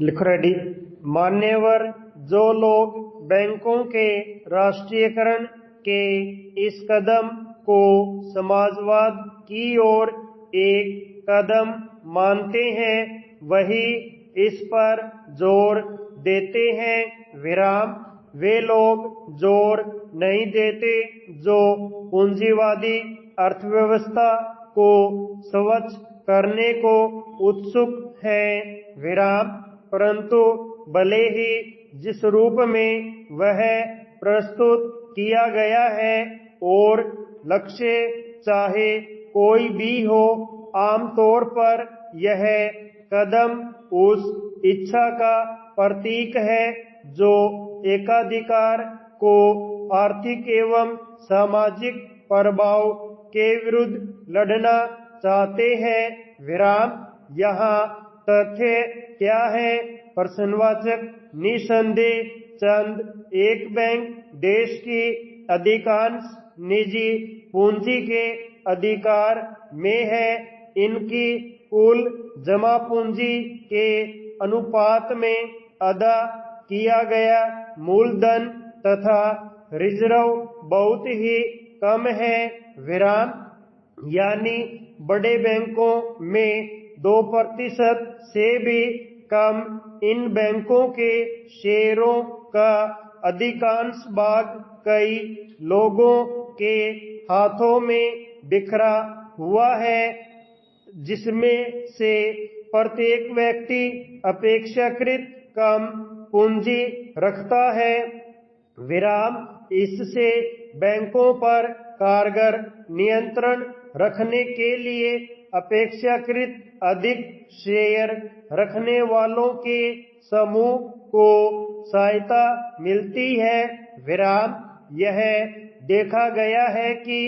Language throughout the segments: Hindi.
लिखो रेडी। मान्यवर, जो लोग बैंकों के राष्ट्रीयकरण के इस कदम को समाजवाद की ओर एक कदम मानते हैं, वही इस पर जोर देते हैं विराम। वे लोग जोर नहीं देते जो पूंजीवादी अर्थव्यवस्था को स्वच्छ करने को उत्सुक हैं विराम, परंतु भले ही जिस रूप में वह प्रस्तुत किया गया है और लक्ष्य चाहे कोई भी हो, आमतौर पर यह कदम उस इच्छा का प्रतीक है जो एकाधिकार को आर्थिक एवं सामाजिक प्रभाव के विरुद्ध लड़ना चाहते हैं विराम। यहाँ तथ्य क्या है? प्रश्नवाचक। निसंदेह चंद एक बैंक देश की अधिकांश निजी पूंजी के अधिकार में है। इनकी कुल जमा पूंजी के अनुपात में अदा किया गया मूलधन तथा रिजर्व बहुत ही कम है विराम। यानी बड़े बैंकों में 2% से भी कम इन बैंकों के शेयरों का अधिकांश भाग कई लोगों के हाथों में बिखरा हुआ है, जिसमें से प्रत्येक व्यक्ति अपेक्षाकृत कम पूंजी रखता है विराम। इससे बैंकों पर कारगर नियंत्रण रखने के लिए अपेक्षाकृत अधिक शेयर रखने वालों के समूह को सहायता मिलती है विराम। यह देखा गया है कि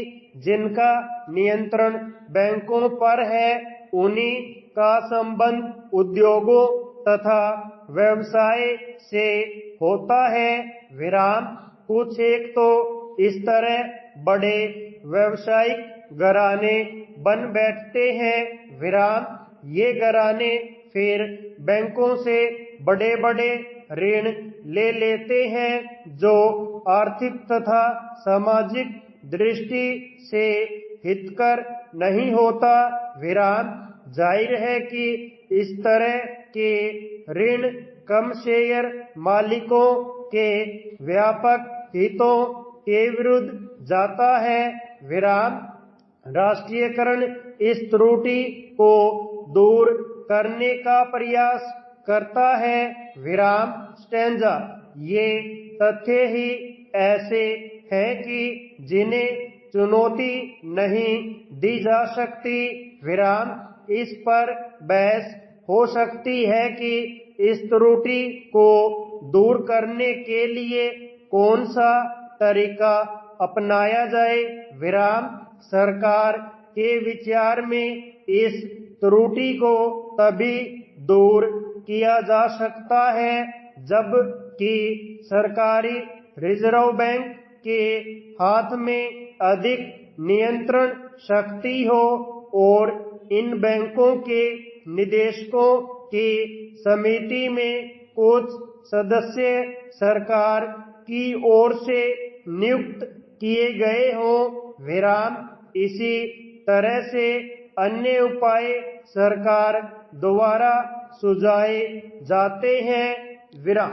जिनका नियंत्रण बैंकों पर है, उन्हीं का संबंध उद्योगों तथा व्यवसाय से होता है विराम। कुछ एक तो इस तरह बड़े व्यावसायिक घराने बन बैठते हैं विराम। ये घराने फिर बैंकों से बड़े बड़े ऋण ले लेते हैं जो आर्थिक तथा सामाजिक दृष्टि से हितकर नहीं होता विराम। जाहिर है कि इस तरह के ऋण कम शेयर मालिकों के व्यापक हितों के विरुद्ध जाता है विराम। राष्ट्रीयकरण इस त्रुटि को दूर करने का प्रयास करता है विराम। स्टैंजा। ये तथ्य ही ऐसे हैं कि जिन्हें चुनौती नहीं दी जा सकती विराम। इस पर बहस हो सकती है कि इस त्रुटि को दूर करने के लिए कौन सा तरीका अपनाया जाए विराम। सरकार के विचार में इस त्रुटि को तभी दूर किया जा सकता है जब कि सरकारी रिजर्व बैंक के हाथ में अधिक नियंत्रण शक्ति हो और इन बैंकों के निदेशकों की समिति में कुछ सदस्य सरकार की ओर से नियुक्त किए गए हों विराम। इसी तरह से अन्य उपाय सरकार द्वारा सुझाए जाते हैं विराम।